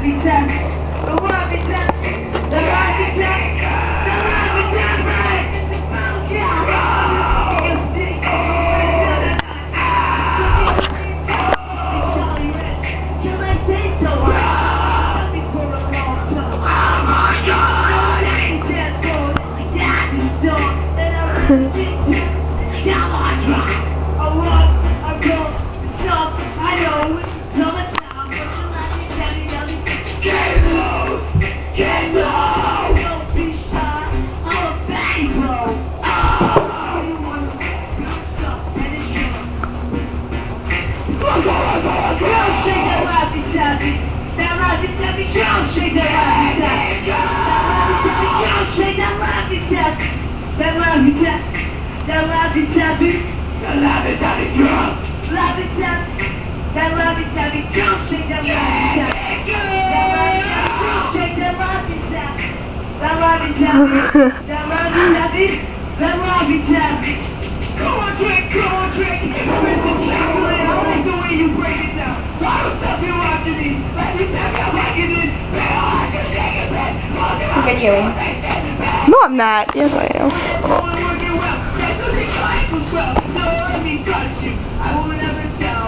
Laffy Taffy, the Laffy Taffy, the Laffy Taffy, the Laffy Taffy. That Laffy Taffy, the Laffy Taffy girl, Laffy Taffy, that Laffy Taffy girl, shake that Laffy Taffy, shake that Laffy Taffy, that Laffy Taffy, that Laffy Taffy, that Laffy Taffy. Come on, drink, Mr. Chocolate, I like the way you break it down. Why don't stop you watching these? Laffy Taffy, I'm liking this. Man, I like to shake it, man. I'm videoing. No, I'm not. Yes, I am. So let me touch you. I will never tell.